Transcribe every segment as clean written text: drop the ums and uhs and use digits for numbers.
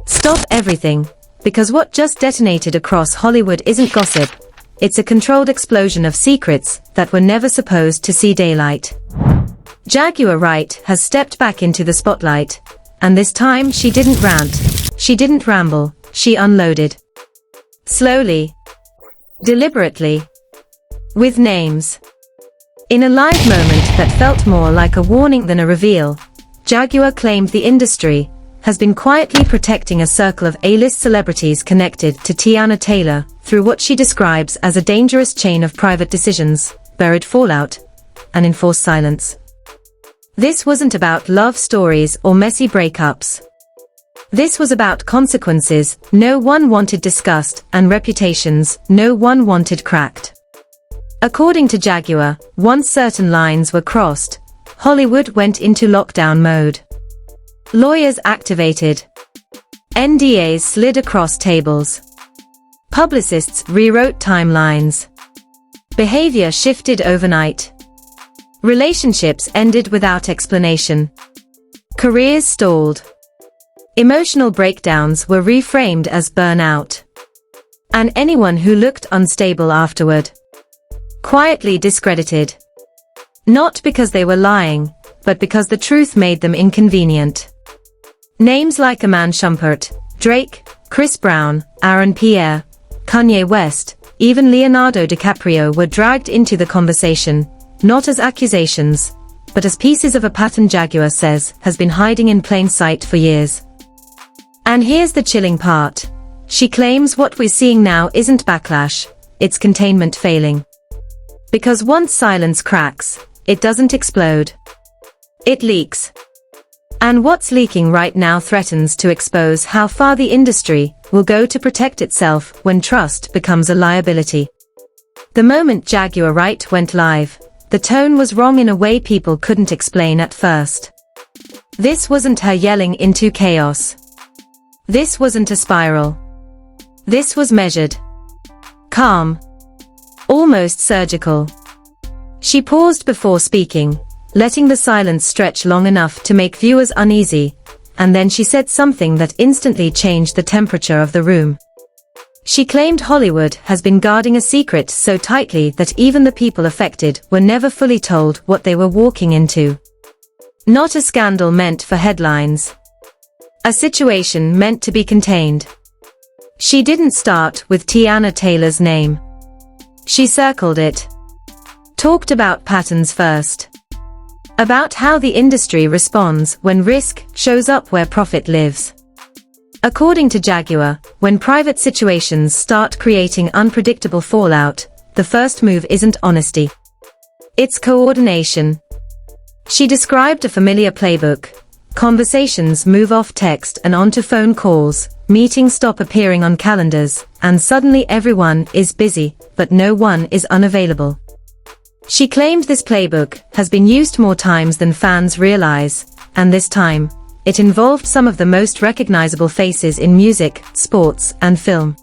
Stop everything, because what just detonated across Hollywood isn't gossip. It's a controlled explosion of secrets that were never supposed to see daylight. Jaguar Wright has stepped back into the spotlight, and this time she didn't rant, she didn't ramble, she unloaded. Slowly. Deliberately. With names. In a live moment that felt more like a warning than a reveal, Jaguar claimed the industry has been quietly protecting a circle of A-list celebrities connected to Teyana Taylor through what she describes as a dangerous chain of private decisions, buried fallout, and enforced silence. This wasn't about love stories or messy breakups. This was about consequences no one wanted discussed and reputations no one wanted cracked. According to Jaguar, once certain lines were crossed, Hollywood went into lockdown mode. Lawyers activated. NDAs slid across tables. Publicists rewrote timelines. Behavior shifted overnight. Relationships ended without explanation. Careers stalled. Emotional breakdowns were reframed as burnout. And anyone who looked unstable afterward, quietly discredited. Not because they were lying, but because the truth made them inconvenient. Names like Iman Shumpert, Drake, Chris Brown, Aaron Pierre, Kanye West, even Leonardo DiCaprio were dragged into the conversation, not as accusations, but as pieces of a pattern Jaguar says has been hiding in plain sight for years. And here's the chilling part. She claims what we're seeing now isn't backlash, it's containment failing. Because once silence cracks, it doesn't explode. It leaks. And what's leaking right now threatens to expose how far the industry will go to protect itself when trust becomes a liability. The moment Jaguar Wright went live, the tone was wrong in a way people couldn't explain at first. This wasn't her yelling into chaos. This wasn't a spiral. This was measured. Calm. Almost surgical. She paused before speaking, letting the silence stretch long enough to make viewers uneasy, and then she said something that instantly changed the temperature of the room. She claimed Hollywood has been guarding a secret so tightly that even the people affected were never fully told what they were walking into. Not a scandal meant for headlines. A situation meant to be contained. She didn't start with Teyana Taylor's name. She circled it. Talked about patterns first. About how the industry responds when risk shows up where profit lives. According to Jaguar, when private situations start creating unpredictable fallout, the first move isn't honesty. It's coordination. She described a familiar playbook. Conversations move off text and onto phone calls, meetings stop appearing on calendars, and suddenly everyone is busy, but no one is unavailable. She claimed this playbook has been used more times than fans realize, and this time, it involved some of the most recognizable faces in music, sports, and film.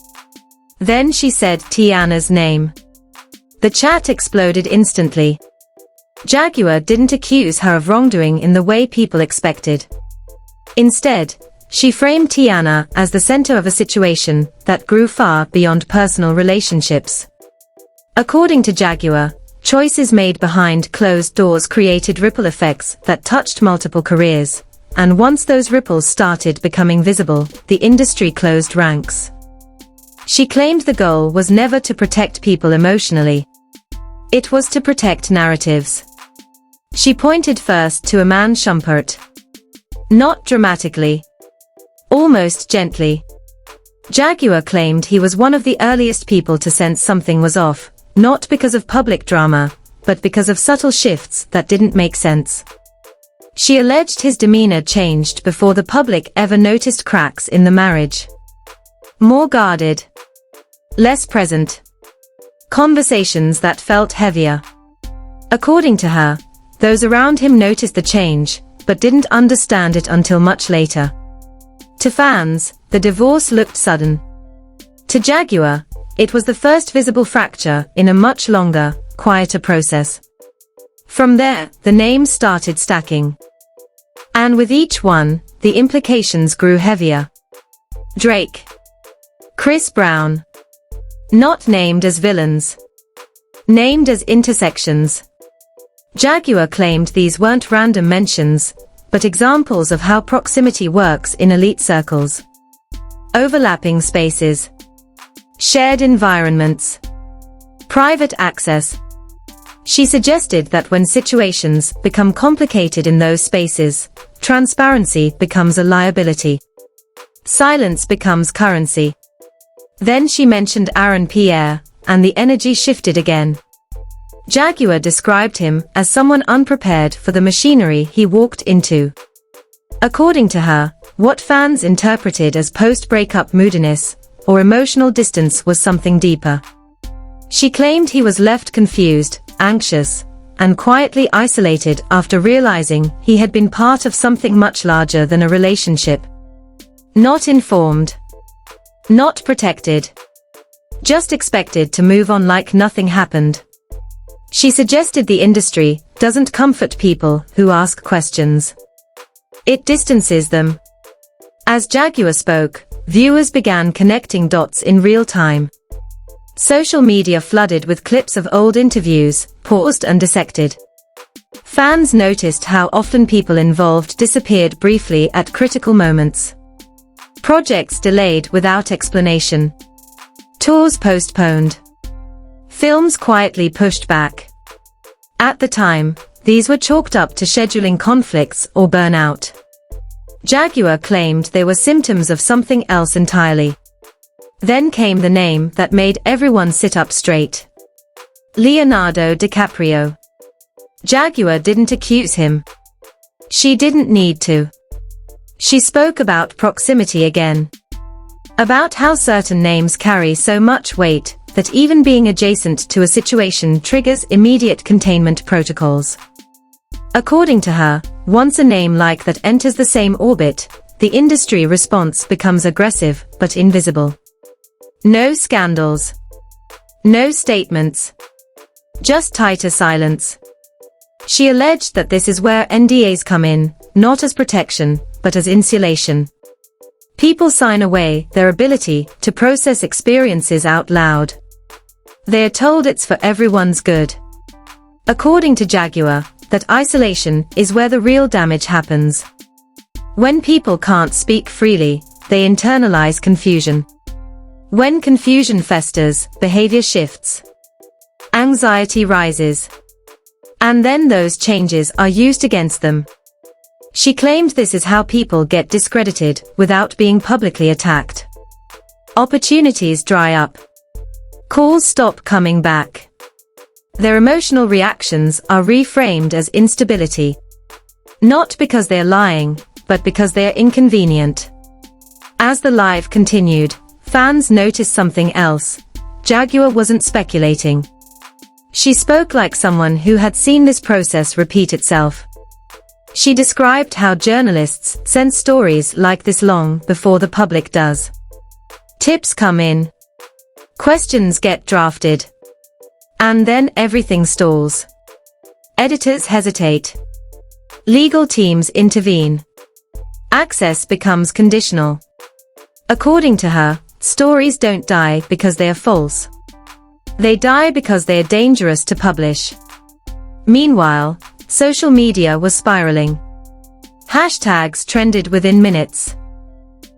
Then she said Teyana's name. The chat exploded instantly. Jaguar didn't accuse her of wrongdoing in the way people expected. Instead, she framed Teyana as the center of a situation that grew far beyond personal relationships. According to Jaguar, choices made behind closed doors created ripple effects that touched multiple careers, and once those ripples started becoming visible, the industry closed ranks. She claimed the goal was never to protect people emotionally. It was to protect narratives. She pointed first to Iman Shumpert. Not dramatically. Almost gently. Jaguar claimed he was one of the earliest people to sense something was off, not because of public drama, but because of subtle shifts that didn't make sense. She alleged his demeanor changed before the public ever noticed cracks in the marriage. More guarded. Less present. Conversations that felt heavier. According to her, those around him noticed the change, but didn't understand it until much later. To fans, the divorce looked sudden. To Jaguar, it was the first visible fracture in a much longer, quieter process. From there, the names started stacking. And with each one, the implications grew heavier. Drake. Chris Brown. Not named as villains. Named as intersections. Jaguar claimed these weren't random mentions, but examples of how proximity works in elite circles. Overlapping spaces. Shared environments. Private access. She suggested that when situations become complicated in those spaces, transparency becomes a liability. Silence becomes currency. Then she mentioned Aaron Pierre, and the energy shifted again. Jaguar described him as someone unprepared for the machinery he walked into. According to her, what fans interpreted as post-breakup moodiness or emotional distance was something deeper. She claimed he was left confused, anxious, and quietly isolated after realizing he had been part of something much larger than a relationship. Not informed. Not protected. Just expected to move on like nothing happened. She suggested the industry doesn't comfort people who ask questions. It distances them. As Jaguar spoke, viewers began connecting dots in real time. Social media flooded with clips of old interviews, paused and dissected. Fans noticed how often people involved disappeared briefly at critical moments. Projects delayed without explanation. Tours postponed. Films quietly pushed back. At the time, these were chalked up to scheduling conflicts or burnout. Jaguar claimed they were symptoms of something else entirely. Then came the name that made everyone sit up straight. Leonardo DiCaprio. Jaguar didn't accuse him. She didn't need to. She spoke about proximity again. About how certain names carry so much weight that even being adjacent to a situation triggers immediate containment protocols. According to her, once a name like that enters the same orbit, the industry response becomes aggressive but invisible. No scandals. No statements. Just tighter silence. She alleged that this is where NDAs come in, not as protection, but as insulation. People sign away their ability to process experiences out loud. They are told it's for everyone's good. According to Jaguar, that isolation is where the real damage happens. When people can't speak freely, they internalize confusion. When confusion festers, behavior shifts. Anxiety rises. And then those changes are used against them. She claimed this is how people get discredited without being publicly attacked. Opportunities dry up. Calls stop coming back. Their emotional reactions are reframed as instability. Not because they are lying, but because they are inconvenient. As the live continued, fans noticed something else. Jaguar wasn't speculating. She spoke like someone who had seen this process repeat itself. She described how journalists sense stories like this long before the public does. Tips come in. Questions get drafted. And then everything stalls. Editors hesitate. Legal teams intervene. Access becomes conditional. According to her, stories don't die because they are false. They die because they are dangerous to publish. Meanwhile, social media was spiraling. Hashtags trended within minutes.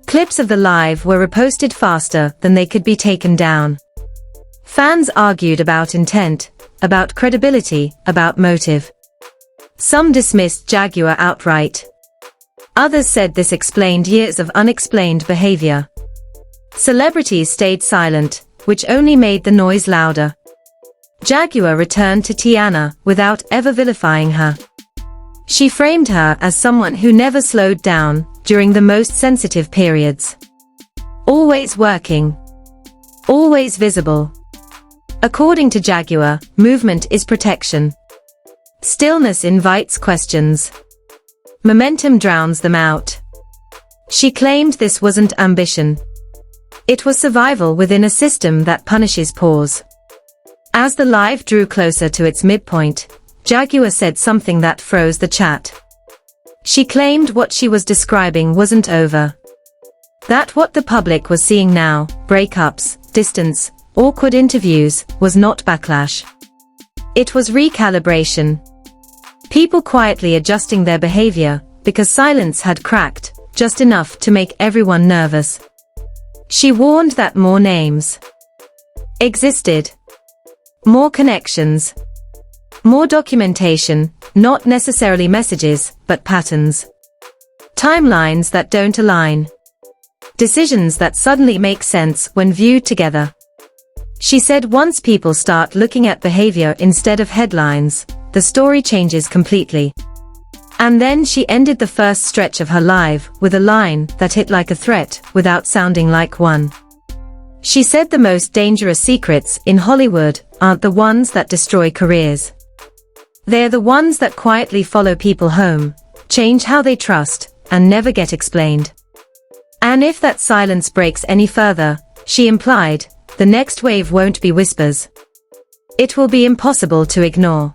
Clips of the live were reposted faster than they could be taken down. Fans argued about intent, about credibility, about motive. Some dismissed Jaguar outright. Others said this explained years of unexplained behavior. Celebrities stayed silent, which only made the noise louder. Jaguar returned to Teyana without ever vilifying her. She framed her as someone who never slowed down during the most sensitive periods. Always working. Always visible. According to Jaguar, movement is protection. Stillness invites questions. Momentum drowns them out. She claimed this wasn't ambition. It was survival within a system that punishes pause. As the live drew closer to its midpoint, Jaguar said something that froze the chat. She claimed what she was describing wasn't over. That what the public was seeing now, breakups, distance, awkward interviews, was not backlash. It was recalibration. People quietly adjusting their behavior, because silence had cracked, just enough to make everyone nervous. She warned that more names existed. More connections. More documentation, not necessarily messages, but patterns. Timelines that don't align. Decisions that suddenly make sense when viewed together. She said once people start looking at behavior instead of headlines, the story changes completely. And then she ended the first stretch of her live with a line that hit like a threat without sounding like one. She said the most dangerous secrets in Hollywood aren't the ones that destroy careers. They're the ones that quietly follow people home, change how they trust, and never get explained. And if that silence breaks any further, she implied, the next wave won't be whispers. It will be impossible to ignore.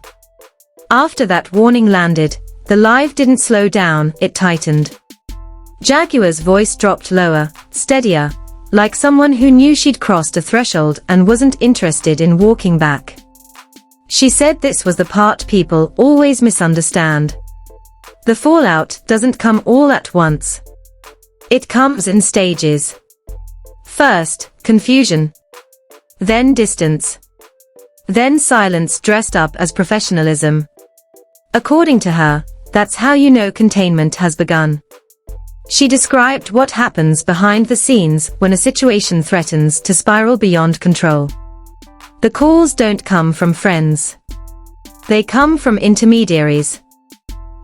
After that warning landed, the live didn't slow down, it tightened. Jaguar's voice dropped lower, steadier, like someone who knew she'd crossed a threshold and wasn't interested in walking back. She said this was the part people always misunderstand. The fallout doesn't come all at once. It comes in stages. First, confusion. Then distance. Then silence dressed up as professionalism. According to her, that's how you know containment has begun. She described what happens behind the scenes when a situation threatens to spiral beyond control. The calls don't come from friends. They come from intermediaries.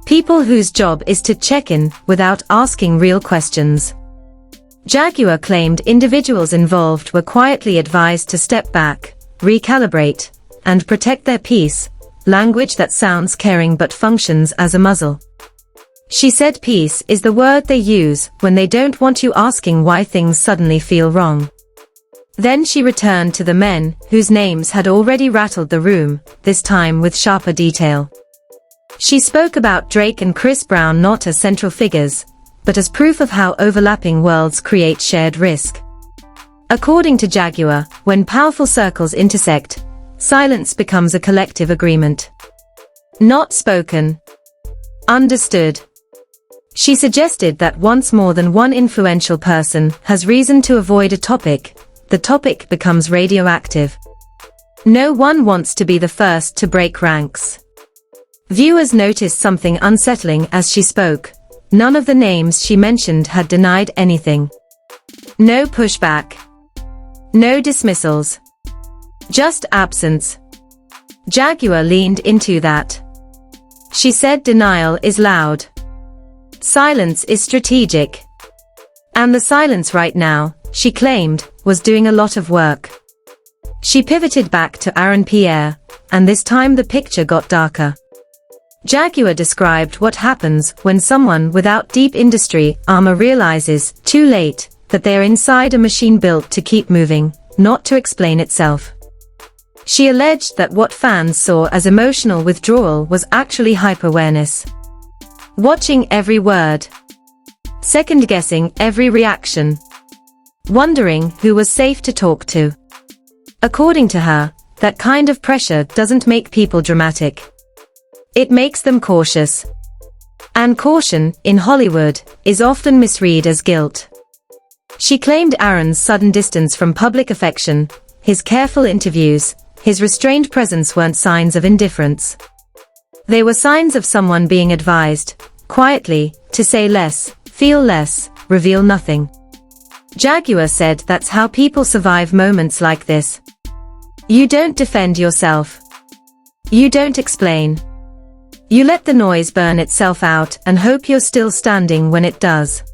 People whose job is to check in without asking real questions. Jaguar claimed individuals involved were quietly advised to step back, recalibrate, and protect their peace, language that sounds caring but functions as a muzzle. She said peace is the word they use when they don't want you asking why things suddenly feel wrong. Then she returned to the men whose names had already rattled the room, this time with sharper detail. She spoke about Drake and Chris Brown not as central figures, but as proof of how overlapping worlds create shared risk. According to Jaguar, when powerful circles intersect, silence becomes a collective agreement. Not spoken. Understood. She suggested that once more than one influential person has reason to avoid a topic, the topic becomes radioactive. No one wants to be the first to break ranks. Viewers noticed something unsettling as she spoke. None of the names she mentioned had denied anything. No pushback. No dismissals. Just absence. Jaguar leaned into that. She said denial is loud. Silence is strategic. And the silence right now, she claimed, was doing a lot of work. She pivoted back to Aaron Pierre, and this time the picture got darker. Jaguar described what happens when someone without deep industry armor realizes, too late, that they are inside a machine built to keep moving, not to explain itself. She alleged that what fans saw as emotional withdrawal was actually hyper-awareness. Watching every word. Second-guessing every reaction. Wondering who was safe to talk to. According to her, that kind of pressure doesn't make people dramatic. It makes them cautious. And caution, in Hollywood, is often misread as guilt. She claimed Aaron's sudden distance from public affection, his careful interviews, his restrained presence weren't signs of indifference. They were signs of someone being advised, quietly, to say less, feel less, reveal nothing. Jaguar said that's how people survive moments like this. You don't defend yourself. You don't explain. You let the noise burn itself out and hope you're still standing when it does.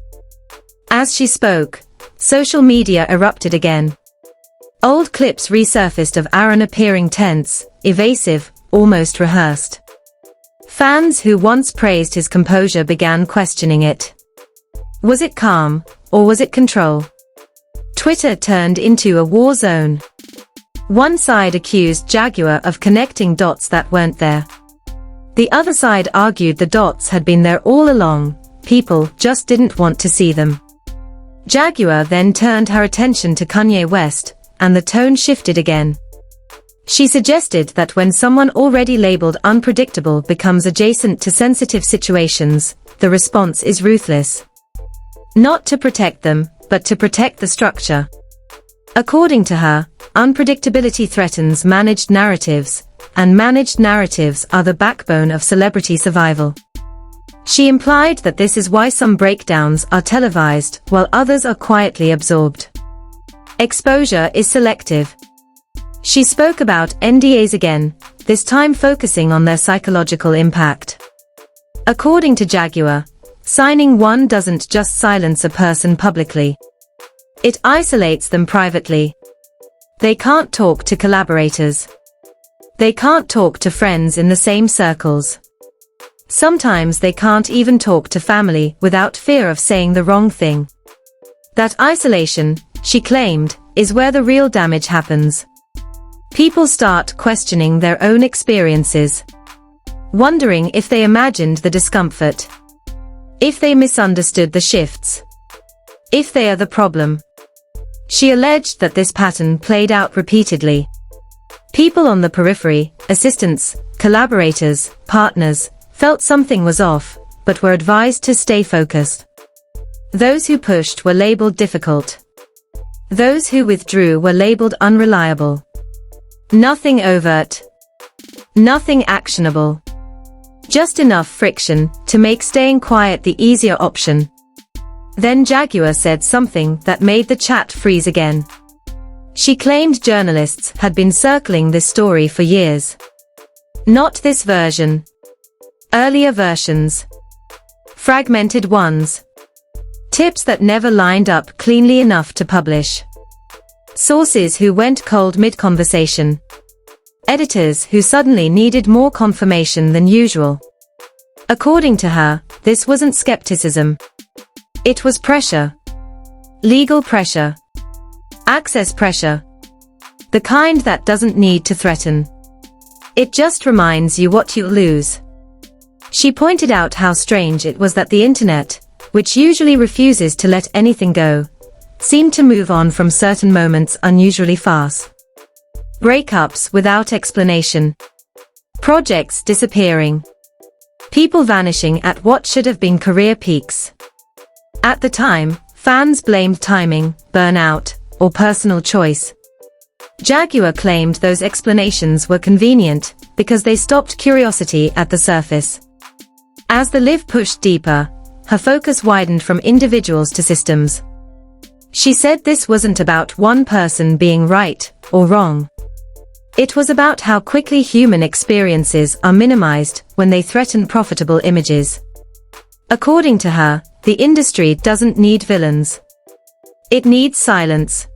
As she spoke, social media erupted again. Old clips resurfaced of Aaron appearing tense, evasive, almost rehearsed. Fans who once praised his composure began questioning it. Was it calm, or was it control? Twitter turned into a war zone. One side accused Jaguar of connecting dots that weren't there. The other side argued the dots had been there all along, people just didn't want to see them. Jaguar then turned her attention to Kanye West, and the tone shifted again. She suggested that when someone already labeled unpredictable becomes adjacent to sensitive situations, the response is ruthless. Not to protect them, but to protect the structure. According to her, unpredictability threatens managed narratives, and managed narratives are the backbone of celebrity survival. She implied that this is why some breakdowns are televised while others are quietly absorbed. Exposure is selective. She spoke about NDAs again, this time focusing on their psychological impact. According to Jaguar, signing one doesn't just silence a person publicly. It isolates them privately. They can't talk to collaborators. They can't talk to friends in the same circles. Sometimes they can't even talk to family without fear of saying the wrong thing. That isolation, she claimed, is where the real damage happens. People start questioning their own experiences, wondering if they imagined the discomfort, if they misunderstood the shifts, if they are the problem. She alleged that this pattern played out repeatedly. People on the periphery, assistants, collaborators, partners, felt something was off, but were advised to stay focused. Those who pushed were labeled difficult. Those who withdrew were labeled unreliable. Nothing overt. Nothing actionable. Just enough friction to make staying quiet the easier option. Then Jaguar said something that made the chat freeze again. She claimed journalists had been circling this story for years. Not this version. Earlier versions. Fragmented ones. Tips that never lined up cleanly enough to publish. Sources who went cold mid-conversation. Editors who suddenly needed more confirmation than usual. According to her, this wasn't skepticism. It was pressure. Legal pressure. Access pressure. The kind that doesn't need to threaten. It just reminds you what you'll lose. She pointed out how strange it was that the internet, which usually refuses to let anything go, seemed to move on from certain moments unusually fast. Breakups without explanation. Projects disappearing. People vanishing at what should have been career peaks. At the time, fans blamed timing, burnout, or personal choice. Jaguar claimed those explanations were convenient because they stopped curiosity at the surface. As the live pushed deeper, her focus widened from individuals to systems. She said this wasn't about one person being right or wrong. It was about how quickly human experiences are minimized when they threaten profitable images. According to her, the industry doesn't need villains. It needs silence.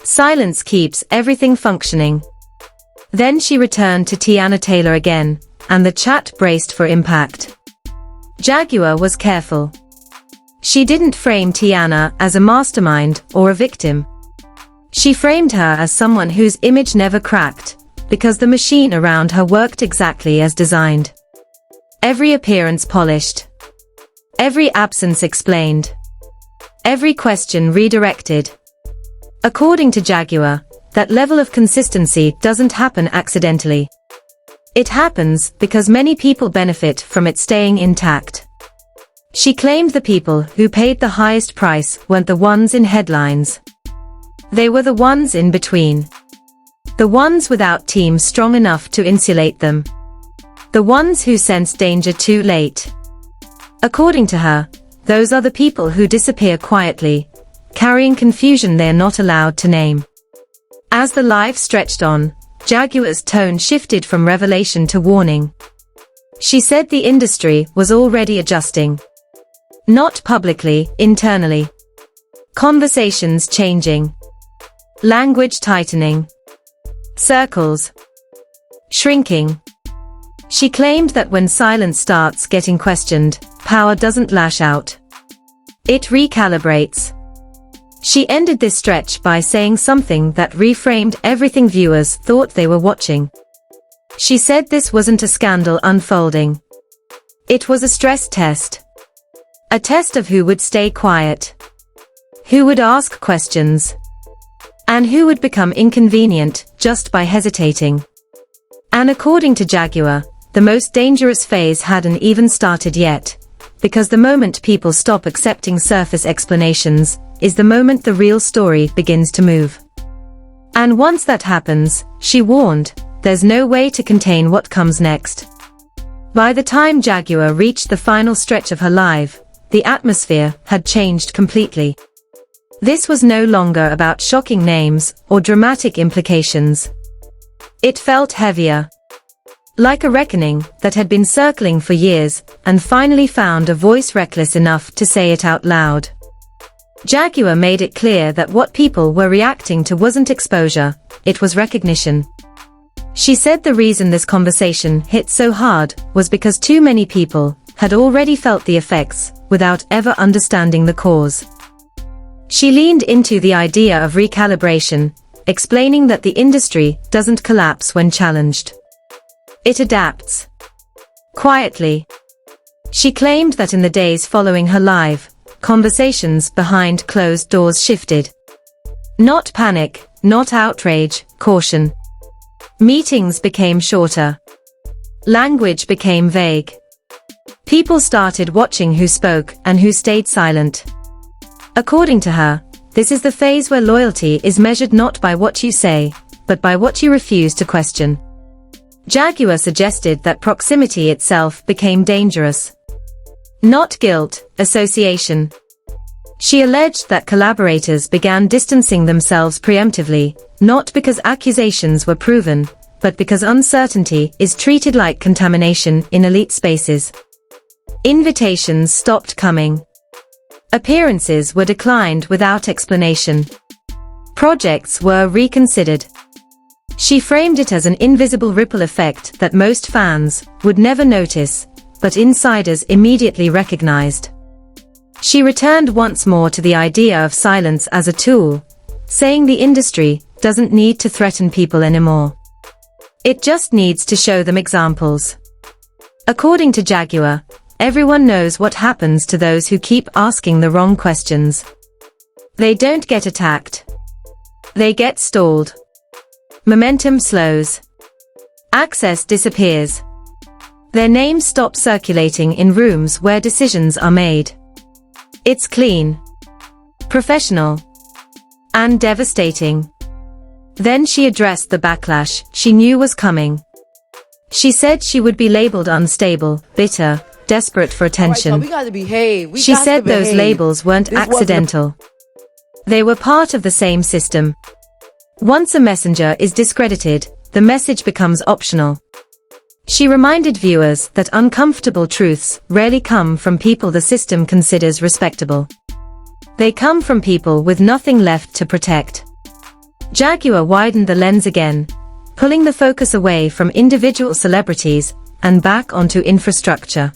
Silence keeps everything functioning. Then she returned to Teyana Taylor again, and the chat braced for impact. Jaguar was careful. She didn't frame Teyana as a mastermind or a victim. She framed her as someone whose image never cracked, because the machine around her worked exactly as designed. Every appearance polished. Every absence explained. Every question redirected. According to Jaguar, that level of consistency doesn't happen accidentally. It happens because many people benefit from it staying intact. She claimed the people who paid the highest price weren't the ones in headlines. They were the ones in between. The ones without teams strong enough to insulate them. The ones who sensed danger too late. According to her, those are the people who disappear quietly, carrying confusion they're not allowed to name. As the live stretched on, Jaguar's tone shifted from revelation to warning. She said the industry was already adjusting. Not publicly, internally. Conversations changing. Language tightening. Circles shrinking. She claimed that when silence starts getting questioned, power doesn't lash out. It recalibrates. She ended this stretch by saying something that reframed everything viewers thought they were watching. She said this wasn't a scandal unfolding. It was a stress test. A test of who would stay quiet. who would ask questions, and who would become inconvenient just by hesitating. And according to Jaguar, the most dangerous phase hadn't even started yet, because the moment people stop accepting surface explanations is the moment the real story begins to move. And once that happens, she warned, there's no way to contain what comes next. By the time Jaguar reached the final stretch of her life, the atmosphere had changed completely. This was no longer about shocking names or dramatic implications. It felt heavier, like a reckoning that had been circling for years and finally found a voice reckless enough to say it out loud. Jaguar made it clear that what people were reacting to wasn't exposure, it was recognition. She said the reason this conversation hit so hard was because too many people had already felt the effects without ever understanding the cause. She leaned into the idea of recalibration, explaining that the industry doesn't collapse when challenged. It adapts. Quietly. She claimed that in the days following her live, conversations behind closed doors shifted. Not panic, not outrage, caution. Meetings became shorter. Language became vague. People started watching who spoke and who stayed silent. According to her, this is the phase where loyalty is measured not by what you say, but by what you refuse to question. Jaguar suggested that proximity itself became dangerous. Not guilt, association. She alleged that collaborators began distancing themselves preemptively, not because accusations were proven, but because uncertainty is treated like contamination in elite spaces. Invitations stopped coming. Appearances were declined without explanation. Projects were reconsidered. She framed it as an invisible ripple effect that most fans would never notice, but insiders immediately recognized. She returned once more to the idea of silence as a tool, saying the industry doesn't need to threaten people anymore. It just needs to show them examples. According to Jaguar, everyone knows what happens to those who keep asking the wrong questions. They don't get attacked. They get stalled. Momentum slows. Access disappears. Their names stop circulating in rooms where decisions are made. It's clean, professional, and devastating. Then she addressed the backlash she knew was coming. She said she would be labeled unstable, bitter, desperate for attention. All right, so we gotta behave. She said those labels weren't accidental. They were part of the same system. Once a messenger is discredited, the message becomes optional. She reminded viewers that uncomfortable truths rarely come from people the system considers respectable. They come from people with nothing left to protect. Jaguar widened the lens again, pulling the focus away from individual celebrities and back onto infrastructure.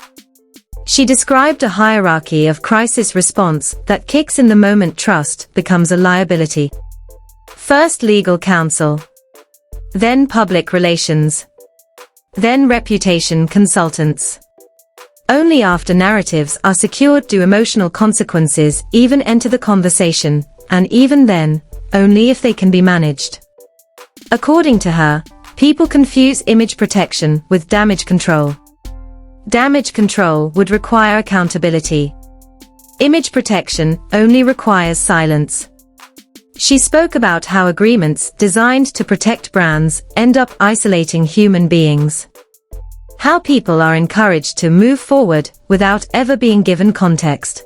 She described a hierarchy of crisis response that kicks in the moment trust becomes a liability. First legal counsel. Then public relations. Then reputation consultants. Only after narratives are secured do emotional consequences even enter the conversation, and even then, only if they can be managed. According to her, people confuse image protection with damage control. Damage control would require accountability. Image protection only requires silence. She spoke about how agreements designed to protect brands end up isolating human beings. How people are encouraged to move forward without ever being given context.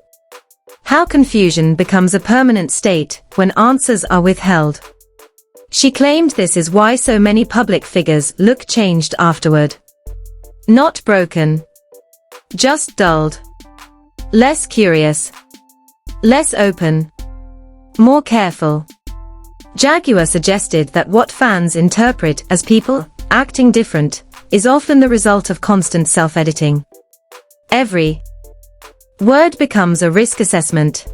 How confusion becomes a permanent state when answers are withheld. She claimed this is why so many public figures look changed afterward. Not broken. Just dulled. Less curious. Less open. More careful. Jaguar suggested that what fans interpret as people acting different is often the result of constant self-editing. Every word becomes a risk assessment.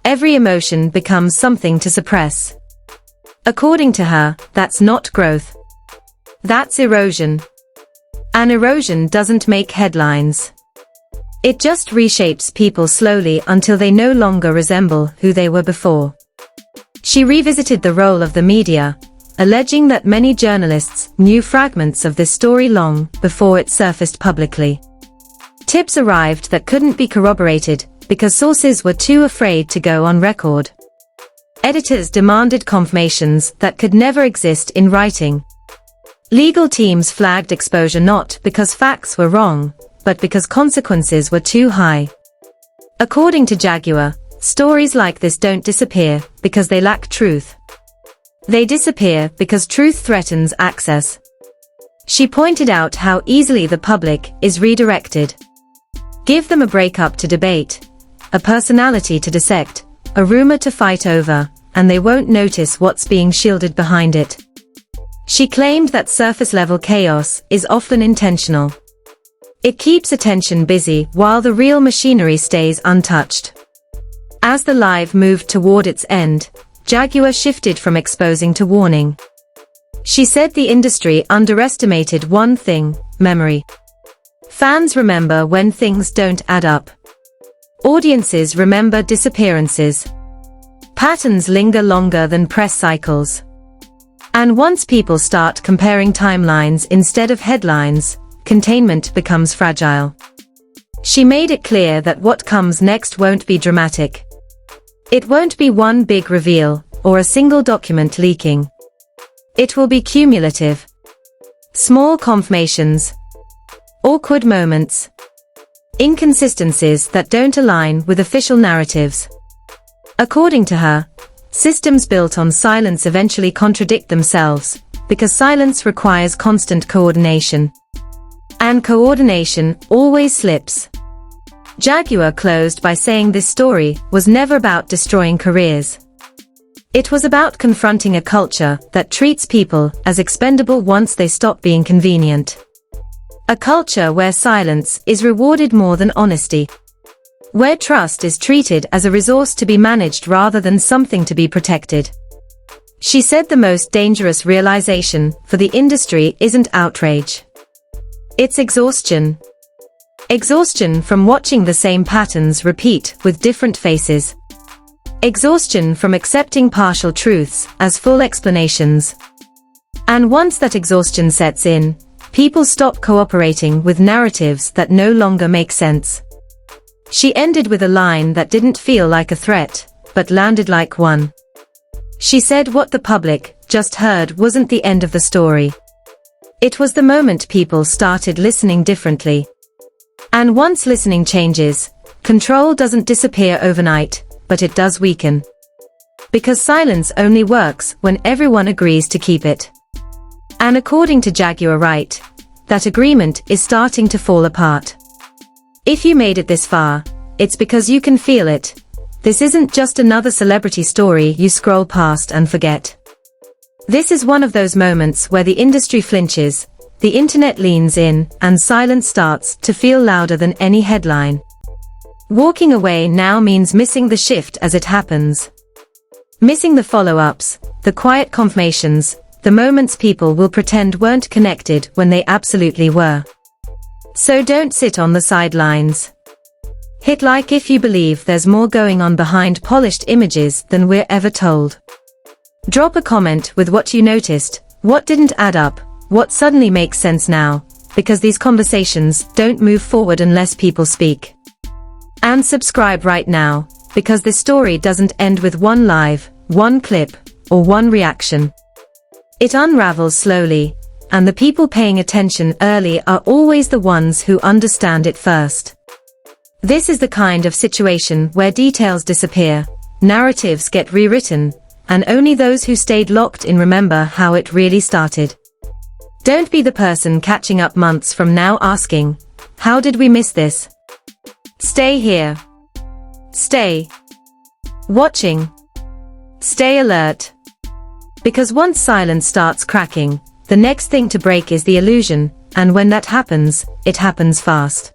Every emotion becomes something to suppress. According to her, that's not growth. That's erosion. And erosion doesn't make headlines. It just reshapes people slowly until they no longer resemble who they were before. She revisited the role of the media, alleging that many journalists knew fragments of this story long before it surfaced publicly. Tips arrived that couldn't be corroborated because sources were too afraid to go on record. Editors demanded confirmations that could never exist in writing. Legal teams flagged exposure not because facts were wrong, but because consequences were too high. According to Jaguar, stories like this don't disappear because they lack truth. They disappear because truth threatens access. She pointed out how easily the public is redirected. Give them a breakup to debate, a personality to dissect, a rumor to fight over, and they won't notice what's being shielded behind it. She claimed that surface-level chaos is often intentional. It keeps attention busy while the real machinery stays untouched. As the live moved toward its end, Jaguar shifted from exposing to warning. She said the industry underestimated one thing: memory. Fans remember when things don't add up. Audiences remember disappearances. Patterns linger longer than press cycles. And once people start comparing timelines instead of headlines, containment becomes fragile. She made it clear that what comes next won't be dramatic. It won't be one big reveal, or a single document leaking. It will be cumulative. Small confirmations. Awkward moments. Inconsistencies that don't align with official narratives. According to her, systems built on silence eventually contradict themselves, because silence requires constant coordination. And coordination always slips. Jaguar closed by saying this story was never about destroying careers. It was about confronting a culture that treats people as expendable once they stop being convenient. A culture where silence is rewarded more than honesty. Where trust is treated as a resource to be managed rather than something to be protected. She said the most dangerous realization for the industry isn't outrage. It's exhaustion. Exhaustion from watching the same patterns repeat with different faces. Exhaustion from accepting partial truths as full explanations. And once that exhaustion sets in, people stop cooperating with narratives that no longer make sense. She ended with a line that didn't feel like a threat, but landed like one. She said what the public just heard wasn't the end of the story. It was the moment people started listening differently. And once listening changes, control doesn't disappear overnight, but it does weaken. Because silence only works when everyone agrees to keep it. And according to Jaguar Wright, that agreement is starting to fall apart. If you made it this far, it's because you can feel it. This isn't just another celebrity story you scroll past and forget. This is one of those moments where the industry flinches, the internet leans in, and silence starts to feel louder than any headline. Walking away now means missing the shift as it happens. Missing the follow-ups, the quiet confirmations, the moments people will pretend weren't connected when they absolutely were. So don't sit on the sidelines. Hit like if you believe there's more going on behind polished images than we're ever told. Drop a comment with what you noticed, what didn't add up, what suddenly makes sense now, because these conversations don't move forward unless people speak. And subscribe right now, because this story doesn't end with one live, one clip, or one reaction. It unravels slowly, and the people paying attention early are always the ones who understand it first. This is the kind of situation where details disappear, narratives get rewritten, and only those who stayed locked in remember how it really started. Don't be the person catching up months from now asking, how did we miss this? Stay here. Stay watching. Stay alert. Because once silence starts cracking, the next thing to break is the illusion, and when that happens, it happens fast.